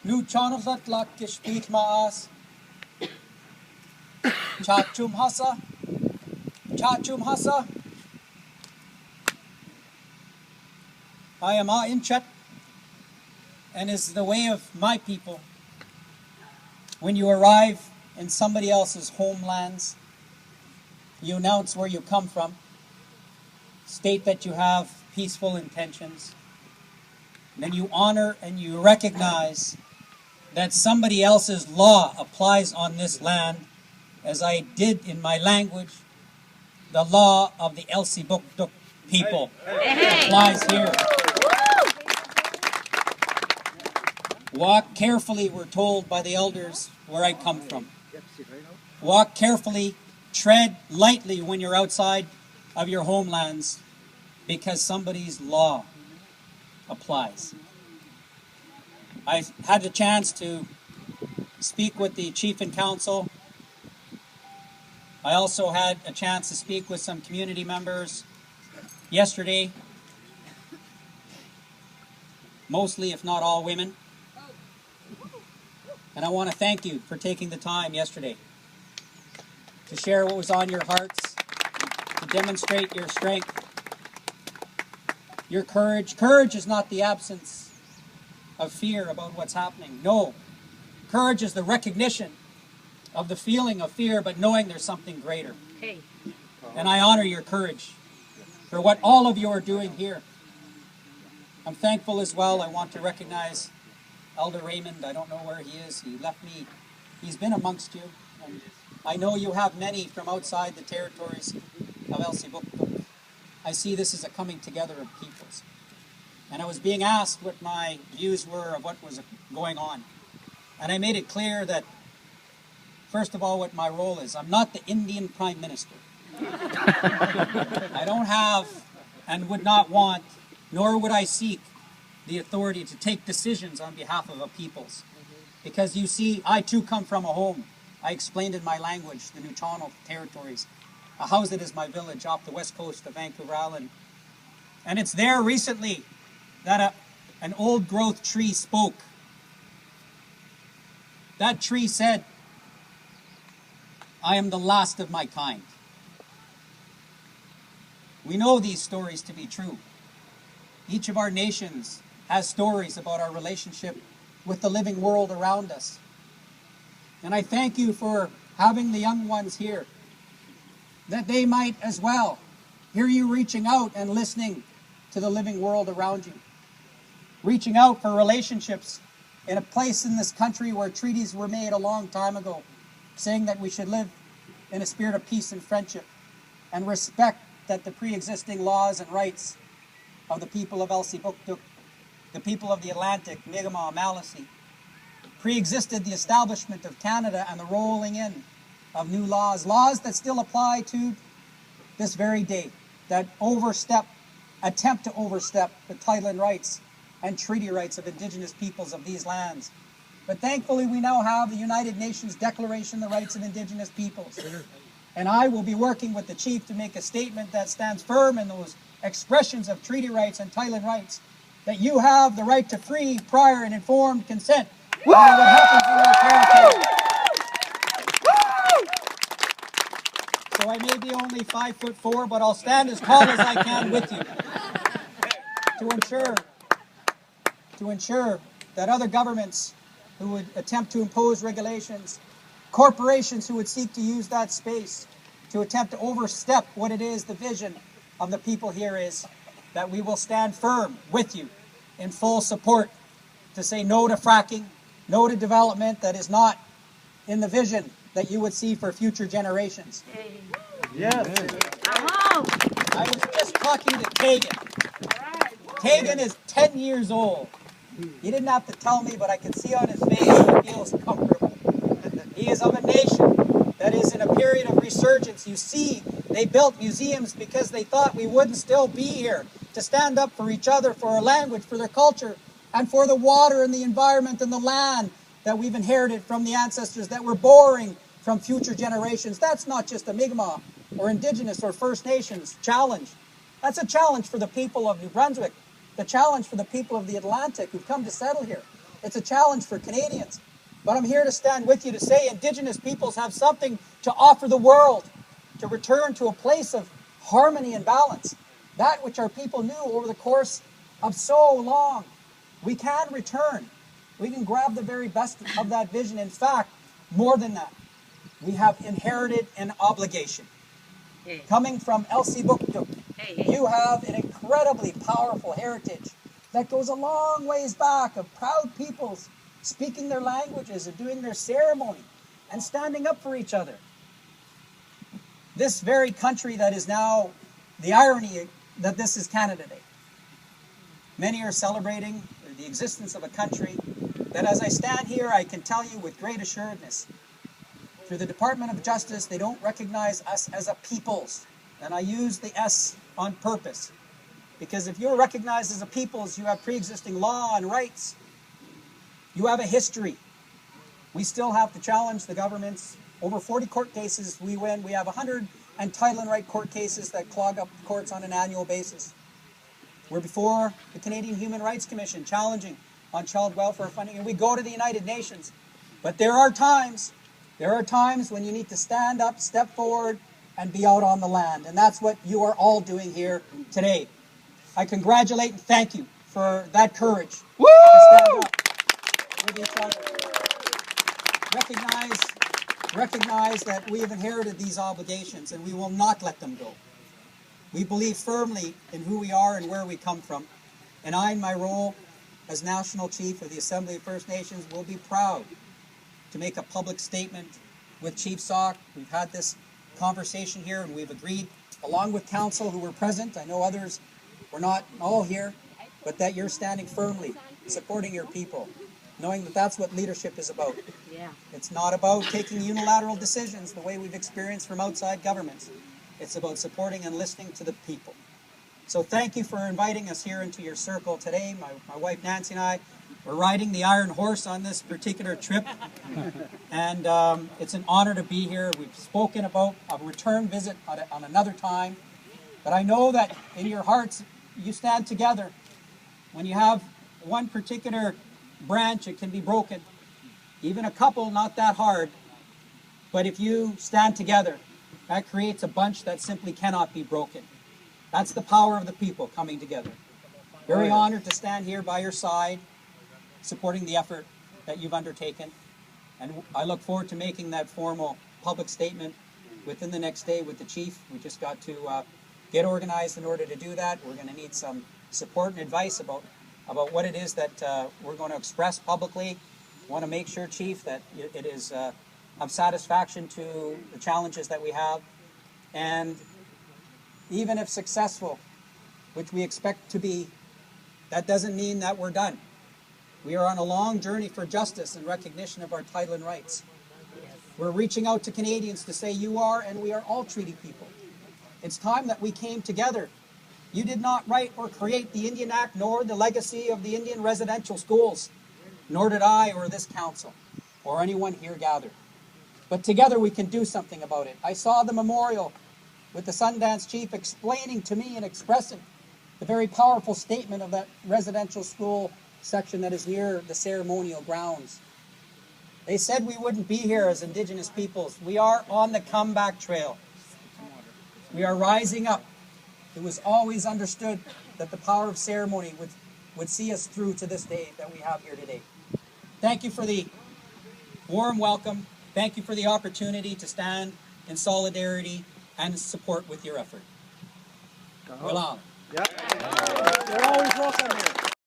Nu chanozat lak kishpit maas. Chachum hasa. Chachum hasa. I am Inchet, and is the way of my people. When you arrive in somebody else's homelands, you announce where you come from, state that you have peaceful intentions, then you honor and you recognize that somebody else's law applies on this land, as I did in my language. The law of the Elsipogtog people applies here. Walk carefully, we're told by the elders where I come from. Walk carefully, tread lightly when you're outside of your homelands, because somebody's law applies. I had the chance to speak with the Chief and Council. I also had a chance to speak with some community members yesterday, mostly, if not all, women. And I want to thank you for taking the time yesterday to share what was on your hearts, to demonstrate your strength, your courage. Courage is not the absence of fear about what's happening. No. Courage is the recognition of the feeling of fear, but knowing there's something greater. Okay. And I honor your courage for what all of you are doing here. I'm thankful as well. I want to recognize Elder Raymond. I don't know where he is. He left me. He's been amongst you. And I know you have many from outside the territories of Elsipogtog. I see this as a coming together of peoples. And I was being asked what my views were of what was going on. And I made it clear that, first of all, what my role is. I'm not the Indian Prime Minister. I don't have and would not want, nor would I seek, the authority to take decisions on behalf of a peoples. Because you see, I too come from a home. I explained in my language, the Nuu-chah-nulth territories. A house that is my village off the west coast of Vancouver Island. And it's there recently that an old growth tree spoke. That tree said, I am the last of my kind. We know these stories to be true. Each of our nations has stories about our relationship with the living world around us. And I thank you for having the young ones here, that they might as well hear you reaching out and listening to the living world around you. Reaching out for relationships in a place in this country where treaties were made a long time ago, saying that we should live in a spirit of peace and friendship and respect that the pre-existing laws and rights of the people of Elsipogtog, the people of the Atlantic, Mi'kmaq, Maliseet, pre-existed the establishment of Canada and the rolling in of new laws, laws that still apply to this very day, that attempt to overstep the title and rights and treaty rights of Indigenous peoples of these lands. But thankfully we now have the United Nations Declaration of the Rights of Indigenous Peoples. And I will be working with the Chief to make a statement that stands firm in those expressions of treaty rights and title and rights, that you have the right to free, prior, and informed consent to what happens in your territory. So I may be only 5'4", but I'll stand as tall as I can with you to ensure that other governments who would attempt to impose regulations, corporations who would seek to use that space to attempt to overstep what it is the vision of the people here is, that we will stand firm with you in full support to say no to fracking, no to development that is not in the vision that you would see for future generations. Yes. I was just talking to Kagan. Kagan is 10 years old. He didn't have to tell me, but I can see on his face he feels comfortable. He is of a nation that is in a period of resurgence. You see, they built museums because they thought we wouldn't still be here to stand up for each other, for our language, for their culture, and for the water and the environment and the land that we've inherited from the ancestors that we're borrowing from future generations. That's not just a Mi'kmaq or Indigenous or First Nations challenge. That's a challenge for the people of New Brunswick, the challenge for the people of the Atlantic who've come to settle here. It's a challenge for Canadians. But I'm here to stand with you to say Indigenous peoples have something to offer the world, to return to a place of harmony and balance. That which our people knew over the course of so long. We can return. We can grab the very best of that vision. In fact, more than that, we have inherited an obligation. Coming from Elsie Buktuk, you have an incredibly powerful heritage that goes a long ways back of proud peoples speaking their languages and doing their ceremony and standing up for each other. This very country that is now, the irony that this is Canada Day. Many are celebrating the existence of a country that, as I stand here, I can tell you with great assuredness, through the Department of Justice, they don't recognize us as a peoples. And I use the S on purpose. Because if you're recognized as a peoples, you have pre-existing law and rights. You have a history. We still have to challenge the governments. Over 40 court cases we win. We have 100 entitlement right court cases that clog up courts on an annual basis. We're before the Canadian Human Rights Commission challenging on child welfare funding. And we go to the United Nations. But there are times when you need to stand up, step forward, and be out on the land. And that's what you are all doing here today. I congratulate and thank you for that courage to stand up with each other. Recognize that we have inherited these obligations and we will not let them go. We believe firmly in who we are and where we come from. And I, in my role as National Chief of the Assembly of First Nations, will be proud to make a public statement with Chief Sauk. We've had this conversation here and we've agreed, along with Council who were present, I know others were not all here, but that you're standing firmly, supporting your people, knowing that that's what leadership is about. Yeah. It's not about taking unilateral decisions the way we've experienced from outside governments. It's about supporting and listening to the people. So thank you for inviting us here into your circle today. My wife Nancy and I, we're riding the Iron Horse on this particular trip. And it's an honor to be here. We've spoken about a return visit on another time. But I know that in your hearts, you stand together. When you have one particular branch, it can be broken. Even a couple, not that hard. But if you stand together, that creates a bunch that simply cannot be broken. That's the power of the people coming together. Very honored to stand here by your side, supporting the effort that you've undertaken. And I look forward to making that formal public statement within the next day with the Chief. We just got to get organized in order to do that. We're going to need some support and advice about what it is that we're going to express publicly. I want to make sure, Chief, that it is of satisfaction to the challenges that we have. And even if successful, which we expect to be, that doesn't mean that we're done. We are on a long journey for justice and recognition of our title and rights. We're reaching out to Canadians to say you are and we are all treaty people. It's time that we came together. You did not write or create the Indian Act nor the legacy of the Indian residential schools, nor did I or this council or anyone here gathered. But together we can do something about it. I saw the memorial with the Sundance Chief explaining to me and expressing the very powerful statement of that residential school section that is near the ceremonial grounds. They said we wouldn't be here as Indigenous peoples. We are on the comeback trail. We are rising up. It was always understood that the power of ceremony would see us through to this day that we have here today. Thank you for the warm welcome. Thank you for the opportunity to stand in solidarity and support with your effort. Well on. Yep. You're always welcome here.